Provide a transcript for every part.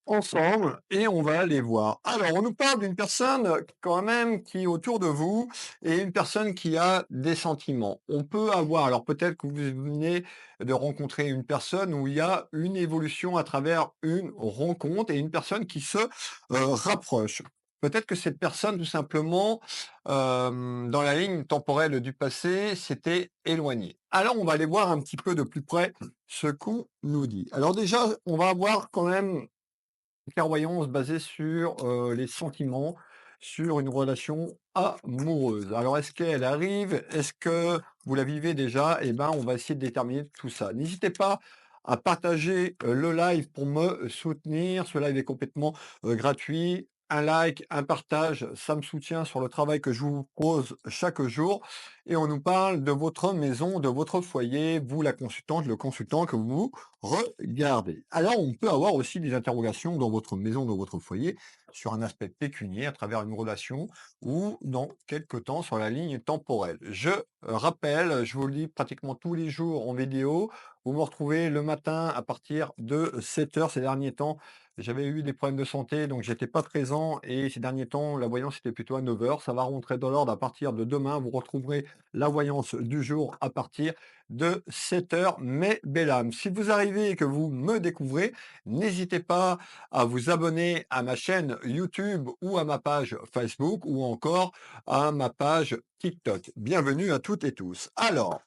ensemble et on va aller voir. Alors, on nous parle d'une personne quand même qui est autour de vous et une personne qui a des sentiments. On peut avoir, alors peut-être que vous venez de rencontrer une personne où il y a une évolution à travers une rencontre et une personne qui se rapproche. Peut-être que cette personne, tout simplement, dans la ligne temporelle du passé, s'était éloignée. Alors, on va aller voir un petit peu de plus près ce qu'on nous dit. Alors déjà, on va avoir quand même clairvoyance basée sur, les sentiments, sur une relation amoureuse. Alors est-ce qu'elle arrive? Est-ce que vous la vivez déjà? Eh ben, on va essayer de déterminer tout ça. N'hésitez pas à partager, le live pour me soutenir. Ce live est complètement, gratuit. Un like, un partage, ça me soutient sur le travail que je vous pose chaque jour et on nous parle de votre maison, de votre foyer, vous la consultante, le consultant que vous regardez. Alors, on peut avoir aussi des interrogations dans votre maison, dans votre foyer, sur un aspect pécunier à travers une relation ou dans quelque temps sur la ligne temporelle. Je rappelle, je vous le dis pratiquement tous les jours en vidéo, vous me retrouvez le matin à partir de 7 heures ces derniers temps. J'avais eu des problèmes de santé, donc j'étais pas présent et ces derniers temps, la voyance était plutôt à 9 heures. Ça va rentrer dans l'ordre à partir de demain. Vous retrouverez la voyance du jour à partir de 7 heures. Mais belle âme, si vous arrivez et que vous me découvrez, n'hésitez pas à vous abonner à ma chaîne YouTube ou à ma page Facebook ou encore à ma page TikTok. Bienvenue à toutes et tous. Alors,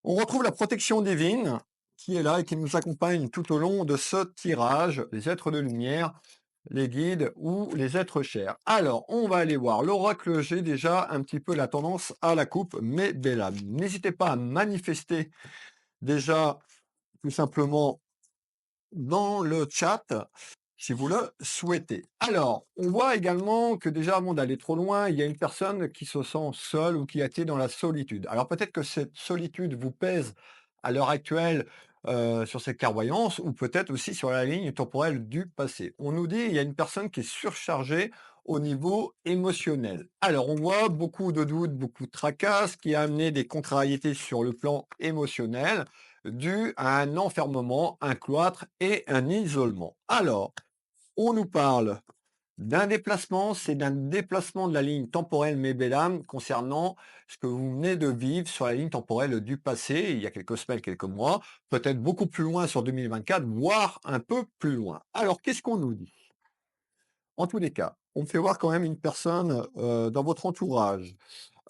on retrouve la protection divine qui est là et qui nous accompagne tout au long de ce tirage, les êtres de lumière, les guides ou les êtres chers. Alors, on va aller voir l'oracle. J'ai déjà un petit peu la tendance à la coupe, mais belle âme. N'hésitez pas à manifester déjà tout simplement dans le chat si vous le souhaitez. Alors, on voit également que déjà avant d'aller trop loin, il y a une personne qui se sent seule ou qui a été dans la solitude. Alors peut-être que cette solitude vous pèse à l'heure actuelle sur cette clairvoyance ou peut-être aussi sur la ligne temporelle du passé. On nous dit il y a une personne qui est surchargée au niveau émotionnel. Alors on voit beaucoup de doutes, beaucoup de tracas, ce qui a amené des contrariétés sur le plan émotionnel dû à un enfermement, un cloître et un isolement. Alors, on nous parle d'un déplacement, c'est d'un déplacement de la ligne temporelle Mébélam concernant ce que vous venez de vivre sur la ligne temporelle du passé, il y a quelques semaines, quelques mois, peut-être beaucoup plus loin sur 2024, voire un peu plus loin. Alors, qu'est-ce qu'on nous dit? En tous les cas, on me fait voir quand même une personne dans votre entourage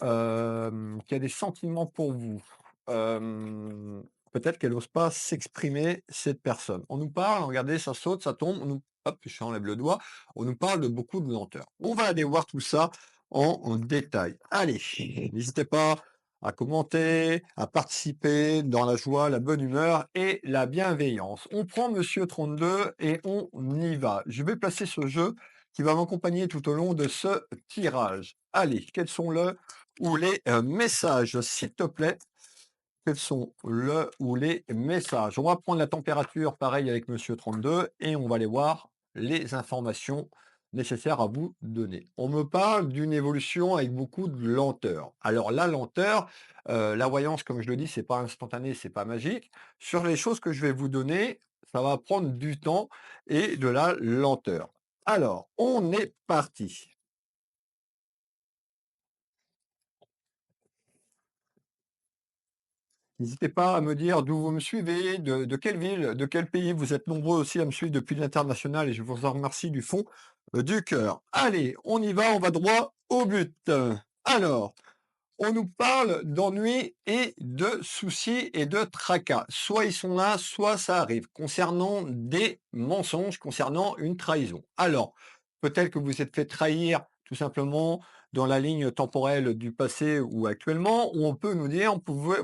qui a des sentiments pour vous. Peut-être qu'elle n'ose pas s'exprimer, cette personne. On nous parle, regardez, ça saute, ça tombe, on nous hop, j'enlève le doigt, on nous parle de beaucoup de lenteur. On va aller voir tout ça en détail. Allez, n'hésitez pas à commenter, à participer dans la joie, la bonne humeur et la bienveillance. On prend Monsieur 32 et on y va. Je vais placer ce jeu qui va m'accompagner tout au long de ce tirage. Allez, quels sont ou les messages, s'il te plaît? Quels sont le ou les messages? On va prendre la température, pareil avec Monsieur 32, et on va aller voir les informations nécessaires à vous donner. On me parle d'une évolution avec beaucoup de lenteur. Alors la lenteur, la voyance, comme je le dis, c'est pas instantané, c'est pas magique. Sur les choses que je vais vous donner, ça va prendre du temps et de la lenteur. Alors, on est parti. N'hésitez pas à me dire d'où vous me suivez, de quelle ville, de quel pays. Vous êtes nombreux aussi à me suivre depuis l'international et je vous en remercie du fond du cœur. Allez, on y va, on va droit au but. Alors, on nous parle d'ennui et de soucis et de tracas. Soit ils sont là, soit ça arrive. Concernant des mensonges, concernant une trahison. Alors, peut-être que vous êtes fait trahir tout simplement dans la ligne temporelle du passé ou actuellement, ou on peut nous dire,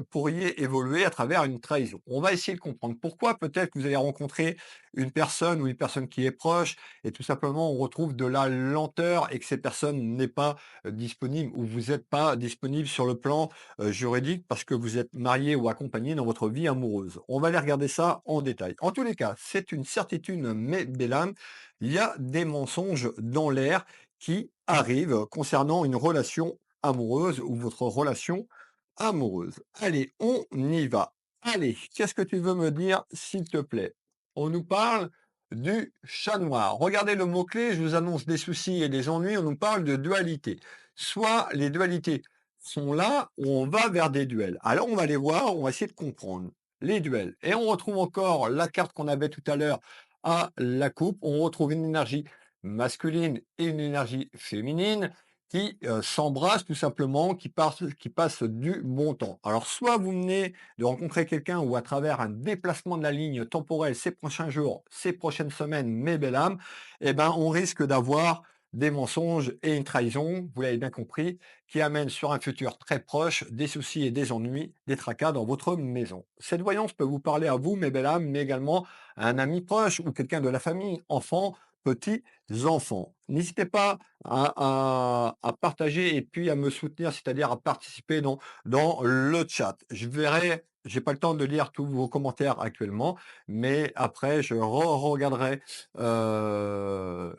pourriez évoluer à travers une trahison. On va essayer de comprendre pourquoi. Peut-être que vous allez rencontrer une personne ou une personne qui est proche, et tout simplement, on retrouve de la lenteur et que cette personne n'est pas disponible ou vous n'êtes pas disponible sur le plan juridique parce que vous êtes marié ou accompagné dans votre vie amoureuse. On va aller regarder ça en détail. En tous les cas, c'est une certitude, mais Bélam, il y a des mensonges dans l'air qui arrivent concernant une relation amoureuse ou votre relation amoureuse. Allez, on y va. Allez, qu'est-ce que tu veux me dire, s'il te plaît? On nous parle du chat noir. Regardez le mot-clé, je vous annonce des soucis et des ennuis, on nous parle de dualité. Soit les dualités sont là, ou on va vers des duels. Alors on va les voir, on va essayer de comprendre les duels. Et on retrouve encore la carte qu'on avait tout à l'heure à la coupe. On retrouve une énergie masculine et une énergie féminine qui s'embrassent tout simplement, qui passent du bon temps. Alors soit vous venez de rencontrer quelqu'un ou à travers un déplacement de la ligne temporelle ces prochains jours, ces prochaines semaines, mes belles âmes, eh ben, on risque d'avoir des mensonges et une trahison, vous l'avez bien compris, qui amènent sur un futur très proche des soucis et des ennuis, des tracas dans votre maison. Cette voyance peut vous parler à vous, mes belles âmes, mais également à un ami proche ou quelqu'un de la famille, enfant, petits enfants. N'hésitez pas à partager et puis à me soutenir, c'est-à-dire à participer dans le chat. Je verrai, j'ai pas le temps de lire tous vos commentaires actuellement, mais après je regarderai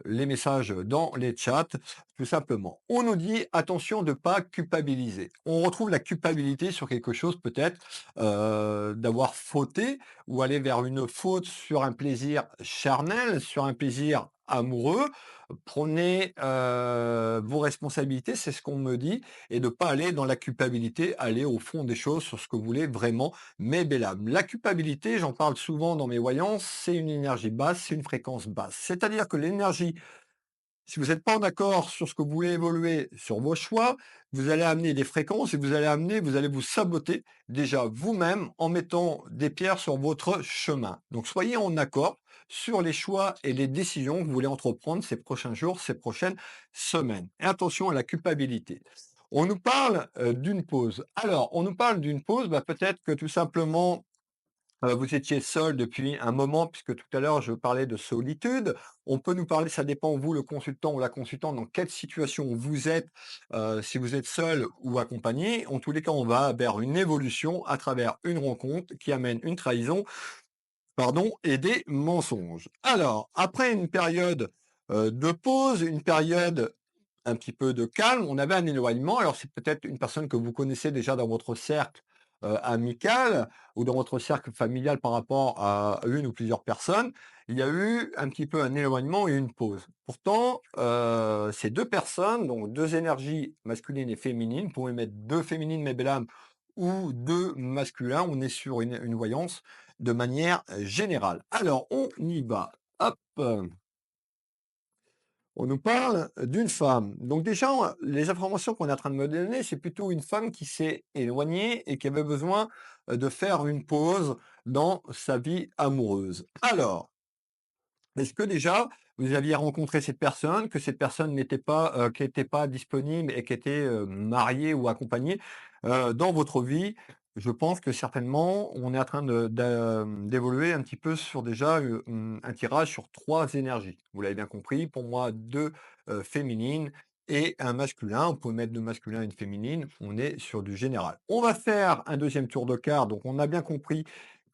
les messages dans les chats, tout simplement. On nous dit attention de pas culpabiliser. On retrouve la culpabilité sur quelque chose peut-être d'avoir fauté ou aller vers une faute sur un plaisir charnel, sur un plaisir amoureux. Prenez vos responsabilités, c'est ce qu'on me dit, et de pas aller dans la culpabilité, aller au fond des choses sur ce que vous voulez vraiment, mais bel âme. La culpabilité, j'en parle souvent dans mes voyances, c'est une énergie basse, c'est une fréquence basse. C'est-à-dire que l'énergie, si vous n'êtes pas en accord sur ce que vous voulez évoluer, sur vos choix, vous allez amener des fréquences et vous allez vous saboter déjà vous-même en mettant des pierres sur votre chemin. Donc soyez en accord sur les choix et les décisions que vous voulez entreprendre ces prochains jours, ces prochaines semaines. Et attention à la culpabilité. On nous parle d'une pause. Alors, on nous parle d'une pause, bah, peut-être que tout simplement vous étiez seul depuis un moment, puisque tout à l'heure je parlais de solitude. On peut nous parler, ça dépend vous, le consultant ou la consultante, dans quelle situation vous êtes, si vous êtes seul ou accompagné. En tous les cas, on va vers une évolution à travers une rencontre qui amène une trahison, pardon, et des mensonges. Alors, après une période, de pause, une période un petit peu de calme, on avait un éloignement. Alors c'est peut-être une personne que vous connaissez déjà dans votre cercle, amical ou dans votre cercle familial par rapport à une ou plusieurs personnes. Il y a eu un petit peu un éloignement et une pause. Pourtant, ces 2 personnes, donc 2 énergies masculines et féminines, vous pouvez mettre 2 féminines, mes belles âmes, ou 2 masculins, on est sur une voyance de manière générale. Alors on y va. Hop! On nous parle d'une femme. Donc déjà, les informations qu'on est en train de me donner, c'est plutôt une femme qui s'est éloignée et qui avait besoin, de faire une pause dans sa vie amoureuse. Alors, est-ce que déjà, vous aviez rencontré cette personne, que cette personne n'était pas, qui était pas disponible et qui était, mariée ou accompagnée, dans votre vie? Je pense que certainement, on est en train d'évoluer un petit peu sur déjà, un tirage sur 3 énergies. Vous l'avez bien compris, pour moi 2 féminines et un masculin. On peut mettre 2 masculins et une féminine, on est sur du général. On va faire un deuxième tour de cartes, donc on a bien compris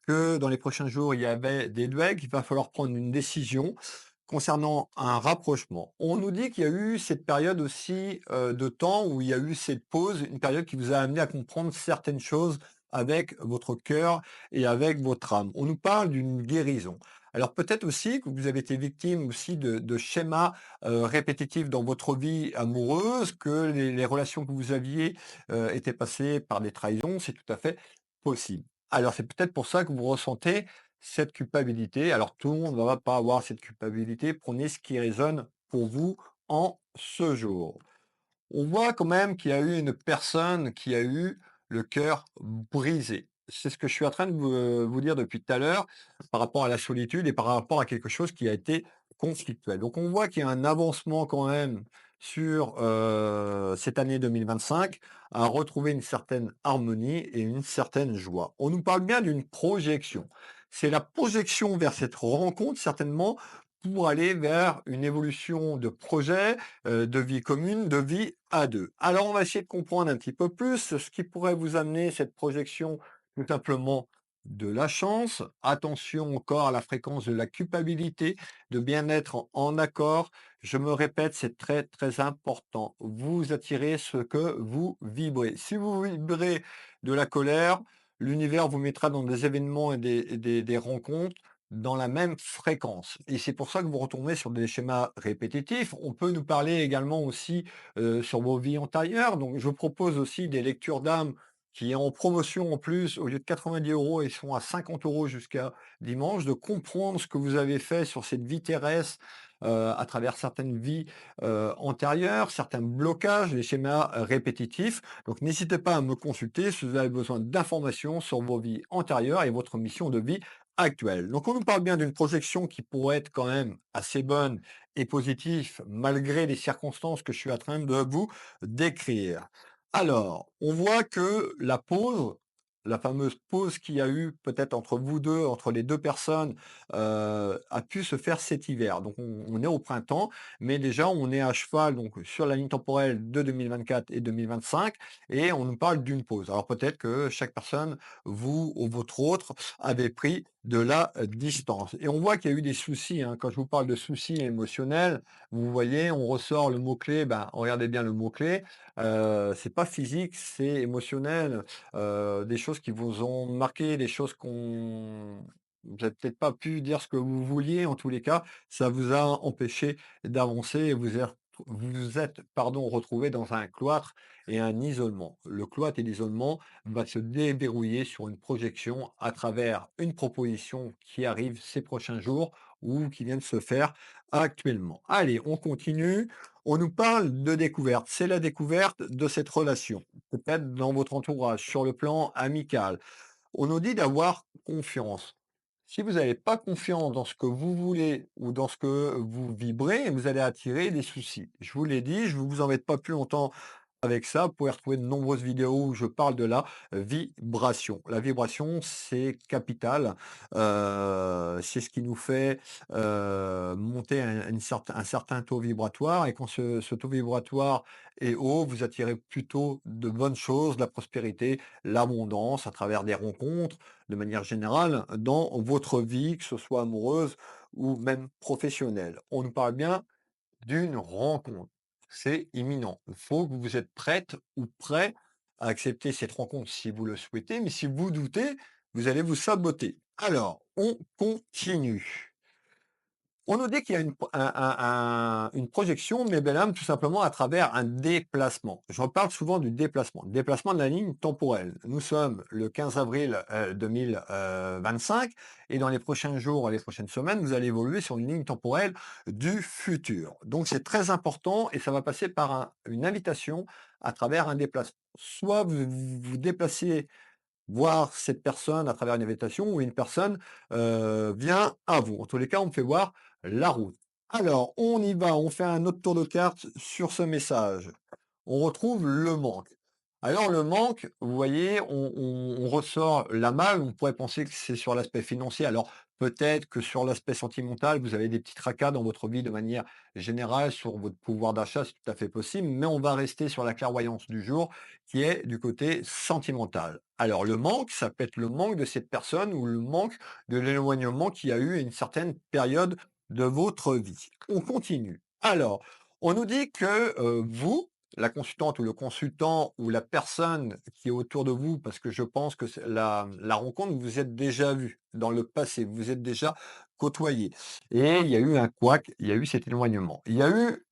que dans les prochains jours, il y avait des duels, qu'il va falloir prendre une décision concernant un rapprochement. On nous dit qu'il y a eu cette période aussi de temps où il y a eu cette pause, une période qui vous a amené à comprendre certaines choses avec votre cœur et avec votre âme. On nous parle d'une guérison. Alors peut-être aussi que vous avez été victime aussi de schémas répétitifs dans votre vie amoureuse, que les relations que vous aviez étaient passées par des trahisons, c'est tout à fait possible. Alors, c'est peut-être pour ça que vous ressentez cette culpabilité. Alors, tout le monde ne va pas avoir cette culpabilité. Prenez ce qui résonne pour vous en ce jour. On voit quand même qu'il y a eu une personne qui a eu le cœur brisé. C'est ce que je suis en train de vous dire depuis tout à l'heure par rapport à la solitude et par rapport à quelque chose qui a été conflictuel. Donc on voit qu'il y a un avancement quand même sur cette année 2025 à retrouver une certaine harmonie et une certaine joie. On nous parle bien d'une projection. C'est la projection vers cette rencontre certainement pour aller vers une évolution de projet, de vie commune, de vie à 2. Alors on va essayer de comprendre un petit peu plus ce qui pourrait vous amener cette projection, tout simplement de la chance. Attention encore à la fréquence de la culpabilité, de bien être en accord. Je me répète, c'est très, très important. Vous attirez ce que vous vibrez. Si vous vibrez de la colère, l'univers vous mettra dans des événements et des rencontres dans la même fréquence et c'est pour ça que vous retombez sur des schémas répétitifs. On peut nous parler également aussi, sur vos vies antérieures. Donc je vous propose aussi des lectures d'âme qui est en promotion en plus. Au lieu de 90 €, ils sont à 50 € jusqu'à dimanche. De comprendre ce que vous avez fait sur cette vie terrestre, à travers certaines vies, antérieures, certains blocages, les schémas répétitifs. Donc n'hésitez pas à me consulter si vous avez besoin d'informations sur vos vies antérieures et votre mission de vie actuelle. Donc on nous parle bien d'une projection qui pourrait être quand même assez bonne et positive malgré les circonstances que je suis en train de vous décrire. Alors, on voit que la pause, la fameuse pause qu'il y a eu peut-être entre vous 2, entre les 2 personnes, a pu se faire cet hiver. Donc on est au printemps, mais déjà on est à cheval donc sur la ligne temporelle de 2024 et 2025 et on nous parle d'une pause. Alors peut-être que chaque personne, vous ou votre autre, avez pris de la distance et on voit qu'il y a eu des soucis, hein. Quand je vous parle de soucis émotionnels, vous voyez, on ressort le mot-clé, ben, regardez bien le mot-clé, c'est pas physique, c'est émotionnel, des choses qui vous ont marqué, des choses qu'on vous avez peut-être pas pu dire ce que vous vouliez. En tous les cas, ça vous a empêché d'avancer et vous êtes, pardon, retrouvé dans un cloître et un isolement. Le cloître et l'isolement va se déverrouiller sur une projection à travers une proposition qui arrive ces prochains jours ou qui vient de se faire actuellement. Allez, on continue. On nous parle de découverte. C'est la découverte de cette relation, peut-être dans votre entourage, sur le plan amical. On nous dit d'avoir confiance. Si vous n'avez pas confiance dans ce que vous voulez ou dans ce que vous vibrez, vous allez attirer des soucis. Je vous l'ai dit, je ne vous embête pas plus longtemps avec ça. Vous pouvez retrouver de nombreuses vidéos où je parle de la vibration. La vibration, c'est capital. C'est ce qui nous fait monter un certain taux vibratoire. Et quand ce taux vibratoire est haut, vous attirez plutôt de bonnes choses, de la prospérité, l'abondance à travers des rencontres, de manière générale, dans votre vie, que ce soit amoureuse ou même professionnelle. On nous parle bien d'une rencontre. C'est imminent. Il faut que vous êtes prête ou prêt à accepter cette rencontre si vous le souhaitez, mais si vous doutez, vous allez vous saboter. Alors, on continue. On nous dit qu'il y a une projection, mais bel âme, tout simplement à travers un déplacement. J'en parle souvent du déplacement. Déplacement de la ligne temporelle. Nous sommes le 15 avril 2025 et dans les prochains jours, les prochaines semaines, vous allez évoluer sur une ligne temporelle du futur. Donc c'est très important et ça va passer par une invitation à travers un déplacement. Soit vous vous déplacez voir cette personne à travers une invitation ou une personne, vient à vous. En tous les cas, on me fait voir la route. Alors, on y va, on fait un autre tour de carte sur ce message. On retrouve le manque. Alors le manque, vous voyez, on ressort la malle, on pourrait penser que c'est sur l'aspect financier. Alors peut-être que sur l'aspect sentimental, vous avez des petits tracas dans votre vie de manière générale sur votre pouvoir d'achat, c'est tout à fait possible, mais on va rester sur la clairvoyance du jour qui est du côté sentimental. Alors le manque, ça peut être le manque de cette personne ou le manque de l'éloignement qu'il y a eu à une certaine période de votre vie. On continue. Alors, on nous dit que vous, la consultante ou le consultant ou la personne qui est autour de vous, parce que je pense que c'est la rencontre, vous vous êtes déjà vu dans le passé, vous vous êtes déjà côtoyé. Et il y a eu un couac, il y a eu cet éloignement. Il y a eu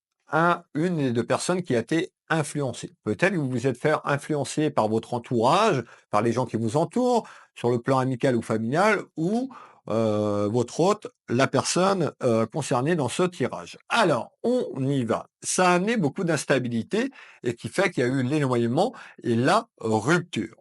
une des deux personnes qui a été influencée. Peut-être que vous vous êtes fait influencer par votre entourage, par les gens qui vous entourent, sur le plan amical ou familial, ou votre hôte, la personne concernée dans ce tirage. Alors, on y va. Ça a amené beaucoup d'instabilité et qui fait qu'il y a eu l'éloignement et la rupture.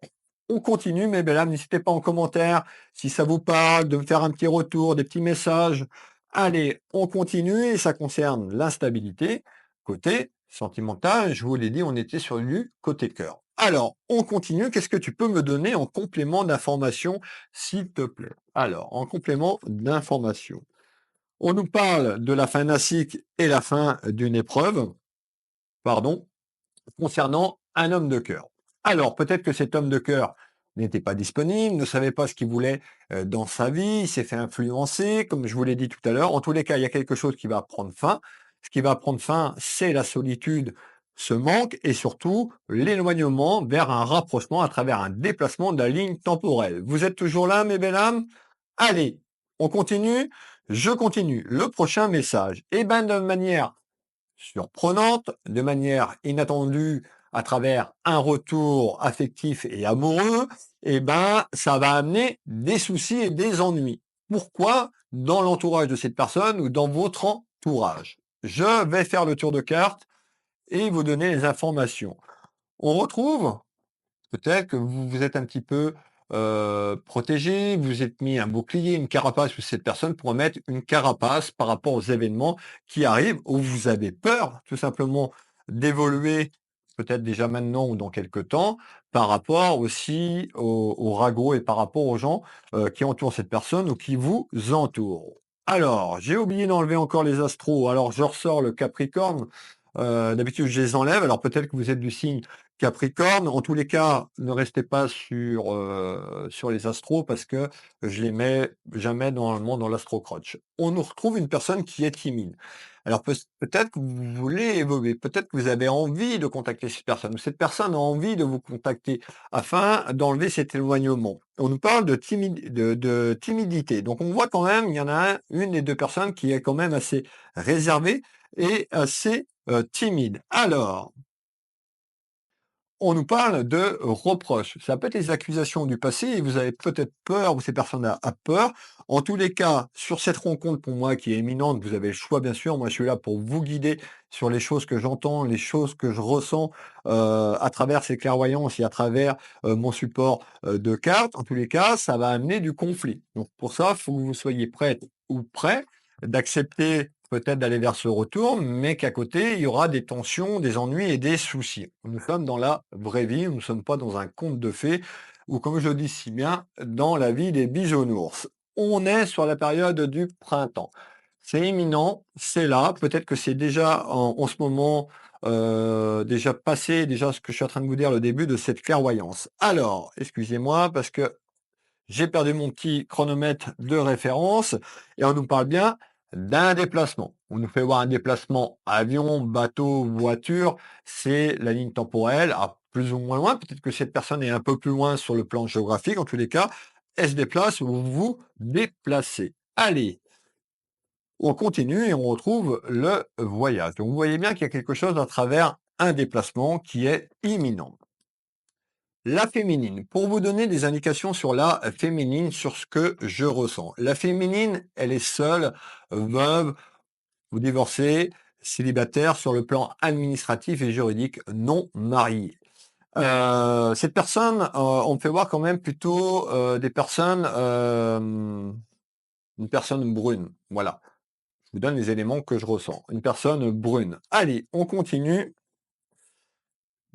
On continue, mes belles âmes, n'hésitez pas en commentaire si ça vous parle, de me faire un petit retour, des petits messages. Allez, on continue et ça concerne l'instabilité. Côté sentimental, je vous l'ai dit, on était sur du côté cœur. Alors, on continue. Qu'est-ce que tu peux me donner en complément d'information, s'il te plaît? Alors, en complément d'information, on nous parle de la fin d'un cycle et la fin d'une épreuve, pardon, concernant un homme de cœur. Alors, peut-être que cet homme de cœur n'était pas disponible, ne savait pas ce qu'il voulait dans sa vie, il s'est fait influencer, comme je vous l'ai dit tout à l'heure. En tous les cas, il y a quelque chose qui va prendre fin. Ce qui va prendre fin, c'est la solitude, ce manque et surtout l'éloignement vers un rapprochement à travers un déplacement de la ligne temporelle. Vous êtes toujours là, mes belles âmes? Allez, On continue? Je continue. Le prochain message. Et ben, de manière surprenante, de manière inattendue, à travers un retour affectif et amoureux, et ben, ça va amener des soucis et des ennuis. Pourquoi? Dans l'entourage de cette personne ou dans votre entourage. Je vais faire le tour de carte et vous donner les informations. On retrouve peut-être que vous vous êtes un petit peu, protégé, vous vous êtes mis un bouclier, une carapace, ou cette personne pourrait mettre une carapace par rapport aux événements qui arrivent, où vous avez peur, tout simplement, d'évoluer, peut-être déjà maintenant ou dans quelque temps, par rapport aussi aux ragots et par rapport aux gens, qui entourent cette personne ou qui vous entourent. Alors, j'ai oublié d'enlever encore les astros, alors je ressors le Capricorne, d'habitude je les enlève, alors peut-être que vous êtes du signe Capricorne. En tous les cas, ne restez pas sur les astros parce que je les mets jamais normalement dans l'astro-croche. On nous retrouve une personne qui est timide. Alors peut-être que vous voulez évoluer, peut-être que vous avez envie de contacter cette personne, ou cette personne a envie de vous contacter afin d'enlever cet éloignement. On nous parle de timidité. Donc on voit quand même, il y en a une des deux personnes qui est quand même assez réservée et assez timide. Alors, on nous parle de reproches. Ça peut être les accusations du passé et vous avez peut-être peur ou ces personnes a peur. En tous les cas, sur cette rencontre pour moi qui est imminente, vous avez le choix bien sûr. Moi, je suis là pour vous guider sur les choses que j'entends, les choses que je ressens à travers ces clairvoyances et à travers mon support de cartes. En tous les cas, ça va amener du conflit. Donc pour ça, il faut que vous soyez prête ou prêt d'accepter peut-être d'aller vers ce retour, mais qu'à côté, il y aura des tensions, des ennuis et des soucis. Nous sommes dans la vraie vie, nous ne sommes pas dans un conte de fées ou, comme je dis si bien, dans la vie des bisounours. On est sur la période du printemps. C'est imminent, c'est là. Peut-être que c'est déjà en ce moment déjà passé, déjà ce que je suis en train de vous dire, le début de cette clairvoyance. Alors, excusez-moi, parce que j'ai perdu mon petit chronomètre de référence et on nous parle bien d'un déplacement. On nous fait voir un déplacement avion, bateau, voiture, c'est la ligne temporelle, à plus ou moins loin. Peut-être que cette personne est un peu plus loin sur le plan géographique. En tous les cas, elle se déplace ou vous vous déplacez. Allez, on continue et on retrouve le voyage. Donc vous voyez bien qu'il y a quelque chose à travers un déplacement qui est imminent. La féminine, pour vous donner des indications sur la féminine, sur ce que je ressens. La féminine, elle est seule, veuve, vous divorcez, célibataire sur le plan administratif et juridique, non mariée. Cette personne, on me fait voir quand même plutôt des personnes, une personne brune. Voilà, je vous donne les éléments que je ressens. Une personne brune. Allez, on continue.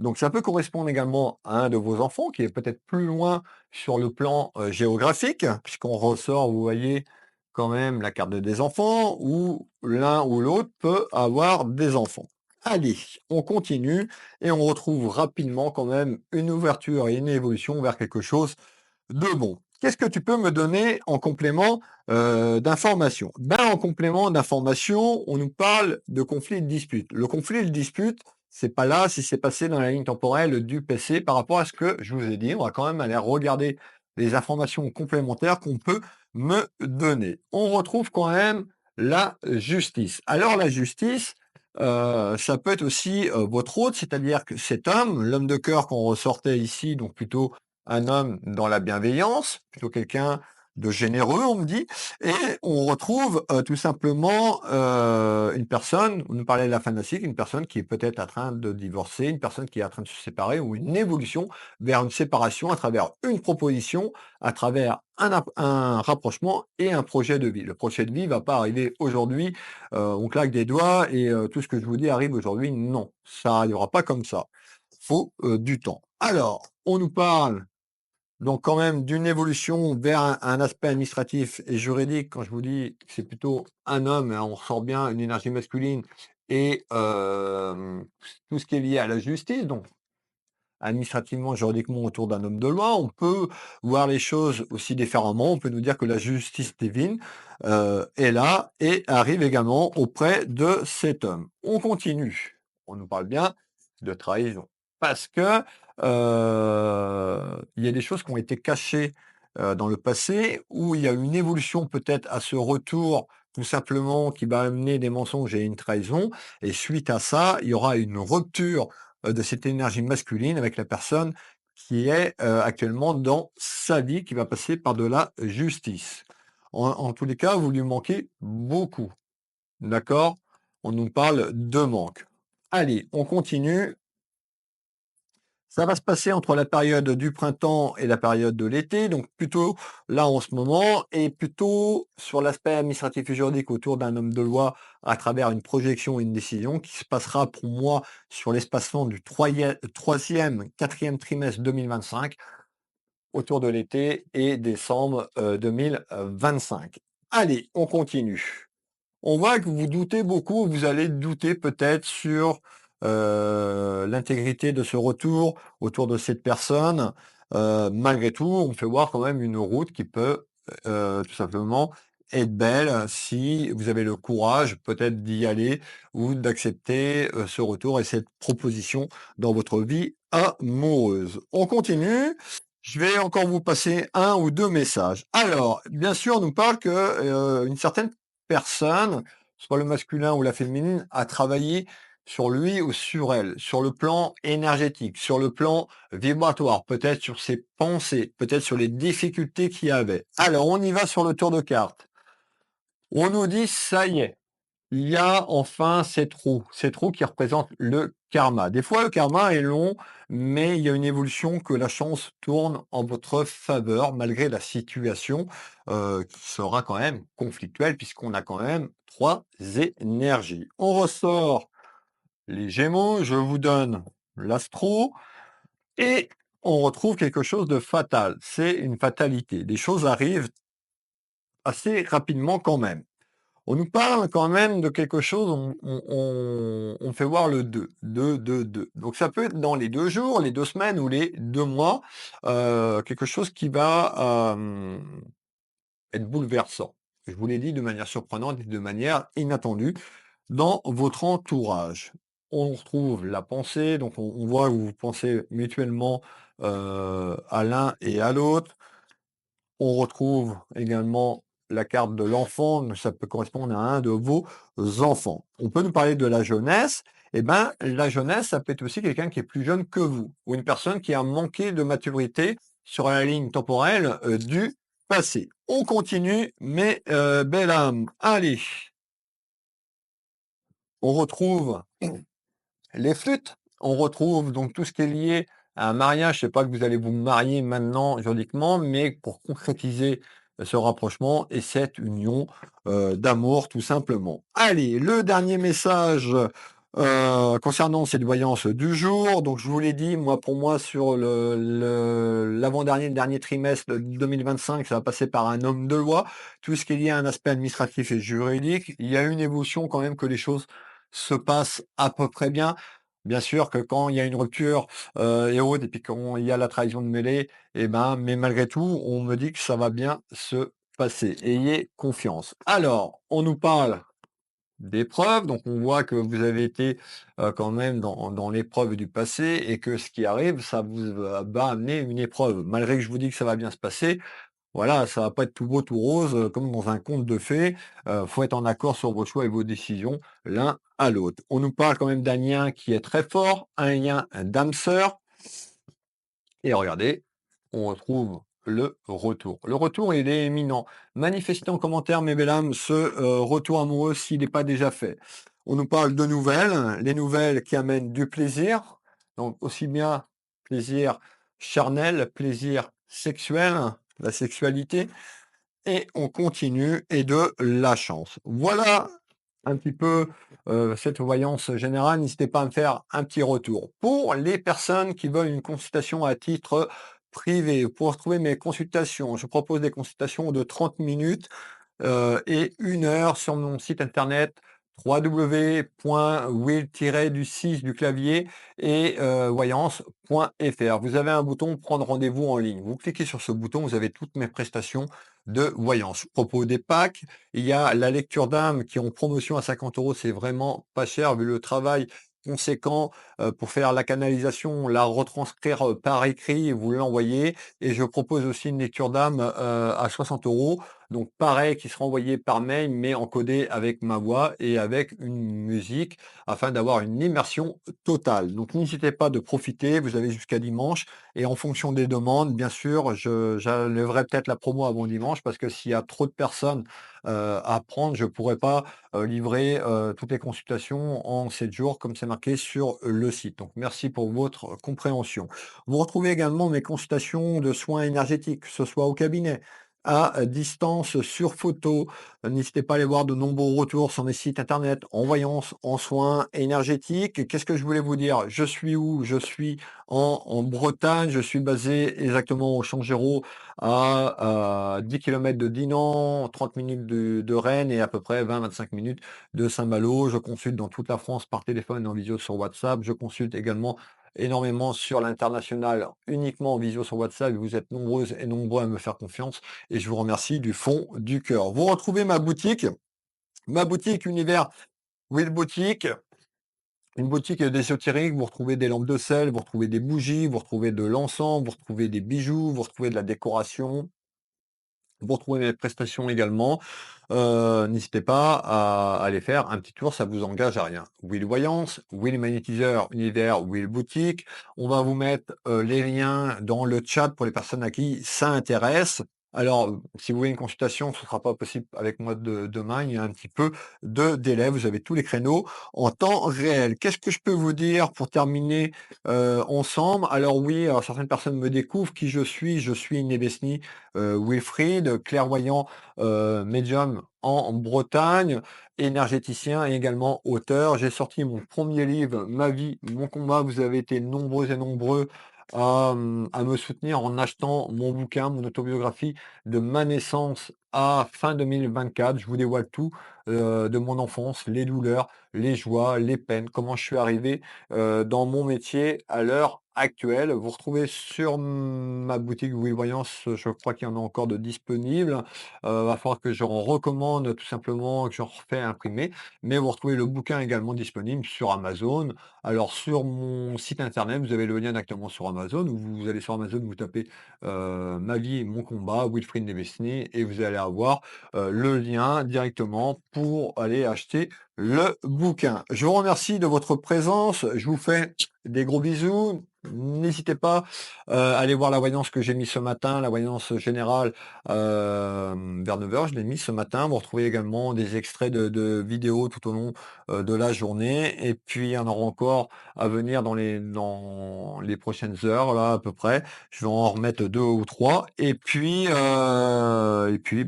Donc ça peut correspondre également à un de vos enfants qui est peut-être plus loin sur le plan, géographique, puisqu'on ressort, vous voyez, quand même la carte des enfants où l'un ou l'autre peut avoir des enfants. Allez, on continue et on retrouve rapidement quand même une ouverture et une évolution vers quelque chose de bon. Qu'est-ce que tu peux me donner en complément, d'informations? Ben, en complément d'informations, on nous parle de conflit et de dispute. Le conflit et de dispute, c'est pas là si c'est passé dans la ligne temporelle du PC par rapport à ce que je vous ai dit. On va quand même aller regarder les informations complémentaires qu'on peut me donner. On retrouve quand même la justice. Alors la justice, ça peut être aussi, votre hôte, c'est-à-dire que cet homme, l'homme de cœur qu'on ressortait ici, donc plutôt un homme dans la bienveillance, plutôt quelqu'un de généreux, on me dit, et on retrouve tout simplement une personne, on nous parlait de la fin de la cycle, une personne qui est peut-être en train de divorcer, une personne qui est en train de se séparer, ou une évolution vers une séparation à travers une proposition, à travers un rapprochement et un projet de vie. Le projet de vie va pas arriver aujourd'hui, on claque des doigts et tout ce que je vous dis arrive aujourd'hui. Non, ça n'arrivera pas comme ça. Faut du temps. Alors, on nous parle donc quand même d'une évolution vers un aspect administratif et juridique. Quand je vous dis que c'est plutôt un homme, hein, on ressort bien une énergie masculine et tout ce qui est lié à la justice, donc administrativement, juridiquement autour d'un homme de loi. On peut voir les choses aussi différemment. On peut nous dire que la justice divine est là et arrive également auprès de cet homme. On continue. On nous parle bien de trahison parce que il y a des choses qui ont été cachées dans le passé, ou il y a une évolution peut-être à ce retour, tout simplement, qui va amener des mensonges et une trahison et suite à ça, il y aura une rupture, de cette énergie masculine avec la personne qui est, actuellement dans sa vie, qui va passer par de la justice. En tous les cas, vous lui manquez beaucoup, d'accord? On nous parle de manque. Allez, on continue. Ça va se passer entre la période du printemps et la période de l'été, donc plutôt là en ce moment et plutôt sur l'aspect administratif et juridique autour d'un homme de loi à travers une projection et une décision qui se passera pour moi sur l'espacement du 3e, 4e trimestre 2025 autour de l'été et décembre 2025. Allez, on continue. On voit que vous doutez beaucoup, vous allez douter peut-être sur, l'intégrité de ce retour autour de cette personne. Malgré tout, on fait voir quand même une route qui peut, tout simplement être belle si vous avez le courage peut-être d'y aller ou d'accepter, ce retour et cette proposition dans votre vie amoureuse. On continue. Je vais encore vous passer un ou 2 messages. Alors, bien sûr, on nous parle que, une certaine personne, soit le masculin ou la féminine, a travaillé sur lui ou sur elle, sur le plan énergétique, sur le plan vibratoire, peut-être sur ses pensées, peut-être sur les difficultés qu'il y avait. Alors, on y va sur le tour de cartes. On nous dit, ça y est, il y a enfin cette roue qui représente le karma. Des fois, le karma est long, mais il y a une évolution que la chance tourne en votre faveur, malgré la situation qui sera quand même conflictuelle, puisqu'on a quand même trois énergies. On ressort les Gémeaux, je vous donne l'astro, et on retrouve quelque chose de fatal. C'est une fatalité. Des choses arrivent assez rapidement quand même. On nous parle quand même de quelque chose, on fait voir le 2, 2, 2, 2. Donc ça peut être dans les 2 jours, les 2 semaines ou les 2 mois, quelque chose qui va, être bouleversant. Je vous l'ai dit de manière surprenante et de manière inattendue dans votre entourage. On retrouve la pensée, donc on voit que vous pensez mutuellement, à l'un et à l'autre. On retrouve également la carte de l'enfant, donc ça peut correspondre à un de vos enfants. On peut nous parler de la jeunesse. Eh ben, la jeunesse, ça peut être aussi quelqu'un qui est plus jeune que vous, ou une personne qui a manqué de maturité sur la ligne temporelle du passé. On continue, mais belle âme. Allez, on retrouve les flûtes, on retrouve donc tout ce qui est lié à un mariage. C'est pas que vous allez vous marier maintenant juridiquement, mais pour concrétiser ce rapprochement et cette union, d'amour tout simplement. Allez, le dernier message, concernant cette voyance du jour. Donc je vous l'ai dit, moi pour moi sur le l'avant-dernier, le dernier trimestre de 2025, ça va passer par un homme de loi. Tout ce qui est lié à un aspect administratif et juridique. Il y a une évolution quand même que les choses se passent à peu près bien. Bien sûr que quand il y a une rupture, et autres et puis quand il y a la trahison de mêlée et ben, mais malgré tout, on me dit que ça va bien se passer. Ayez confiance. Alors, on nous parle d'épreuves, donc on voit que vous avez été, quand même dans l'épreuve du passé et que ce qui arrive, ça vous va amener une épreuve. Malgré que je vous dis que ça va bien se passer, voilà, ça va pas être tout beau, tout rose, comme dans un conte de fées. Faut être en accord sur vos choix et vos décisions l'un à l'autre. On nous parle quand même d'un lien qui est très fort, un lien d'âme sœur. Et regardez, on retrouve le retour. Le retour, il est éminent. Manifestez en commentaire, mes belles âmes, ce retour amoureux s'il n'est pas déjà fait. On nous parle de nouvelles, les nouvelles qui amènent du plaisir, donc aussi bien plaisir charnel, plaisir sexuel, la sexualité, et on continue et de la chance. Voilà un petit peu, cette voyance générale. N'hésitez pas à me faire un petit retour. Pour les personnes qui veulent une consultation à titre privé, pour retrouver mes consultations, je propose des consultations de 30 minutes et 1 heure sur mon site internet www.will-du-6 du clavier et voyance.fr. Vous avez un bouton prendre rendez-vous en ligne. Vous cliquez sur ce bouton, vous avez toutes mes prestations de voyance. Je propose des packs. Il y a la lecture d'âme qui est en promotion à 50 €. C'est vraiment pas cher vu le travail conséquent, pour faire la canalisation, la retranscrire, par écrit et vous l'envoyer et je propose aussi une lecture d'âme, à 60 €. Donc pareil, qui sera envoyé par mail, mais encodé avec ma voix et avec une musique afin d'avoir une immersion totale. Donc n'hésitez pas de profiter, vous avez jusqu'à dimanche et en fonction des demandes, bien sûr, j'enlèverai peut-être la promo avant dimanche parce que s'il y a trop de personnes, à prendre, je pourrais pas, livrer, toutes les consultations en 7 jours comme c'est marqué sur le site. Donc merci pour votre compréhension. Vous retrouvez également mes consultations de soins énergétiques, que ce soit au cabinet, à distance, sur photo. N'hésitez pas à aller voir de nombreux retours sur mes sites internet en voyance, en soins énergétiques. Qu'est-ce que je voulais vous dire? Je suis où? Je suis en Bretagne, je suis basé exactement au Changereau à 10 kilomètres de Dinan, 30 minutes de Rennes et à peu près 20-25 minutes de Saint-Malo. Je consulte dans toute la France par téléphone et en visio sur WhatsApp. Je consulte également énormément sur l'international, uniquement en visio sur WhatsApp. Vous êtes nombreuses et nombreux à me faire confiance et je vous remercie du fond du cœur. Vous retrouvez ma boutique Univers Will Boutique, une boutique d'ésotérique, vous retrouvez des lampes de sel, vous retrouvez des bougies, vous retrouvez de l'encens, vous retrouvez des bijoux, vous retrouvez de la décoration, vous retrouvez mes prestations également. N'hésitez pas à aller faire un petit tour, ça vous engage à rien. Will Voyance, Will Magnétiseur, Univers, Will Boutique. On va vous mettre, les liens dans le chat pour les personnes à qui ça intéresse. Alors, si vous voulez une consultation, ce ne sera pas possible avec moi demain, il y a un petit peu de délai. Vous avez tous les créneaux en temps réel. Qu'est-ce que je peux vous dire pour terminer, ensemble? Alors oui, alors certaines personnes me découvrent qui je suis. Je suis Nebesni, Wilfried, clairvoyant, médium en Bretagne, énergéticien et également auteur. J'ai sorti mon premier livre, Ma vie, mon combat. Vous avez été nombreux et nombreux à me soutenir en achetant mon bouquin, mon autobiographie de ma naissance à fin 2024. Je vous dévoile tout de mon enfance, les douleurs, les joies, les peines, comment je suis arrivé dans mon métier à l'heure actuelle. Vous retrouvez sur ma boutique Will Voyance, je crois qu'il y en a encore de disponibles. Va falloir que j'en recommande tout simplement, que j'en refais imprimer. Mais vous retrouvez le bouquin également disponible sur Amazon. Alors sur mon site internet, vous avez le lien directement sur Amazon, ou vous allez sur Amazon, vous tapez Ma vie, mon combat, Wilfried Nevesny, et vous allez avoir le lien directement pour aller acheter le bouquin. Je vous remercie de votre présence. Je vous fais des gros bisous. N'hésitez pas à aller voir la voyance que j'ai mis ce matin, la voyance générale vers 9 heures. Je l'ai mis ce matin. Vous retrouvez également des extraits de vidéos tout au long de la journée. Et puis, il y en aura encore à venir dans les prochaines heures, là, à peu près. Je vais en remettre 2 ou 3 et puis, bah,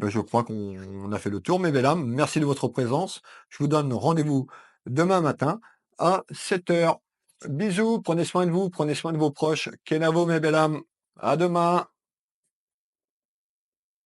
je crois qu'on a fait le tour, mes belles âmes. Merci de votre présence. Je vous donne rendez-vous demain matin à 7 heures. Bisous, prenez soin de vous, prenez soin de vos proches. Kenavo, mes belles âmes. À demain.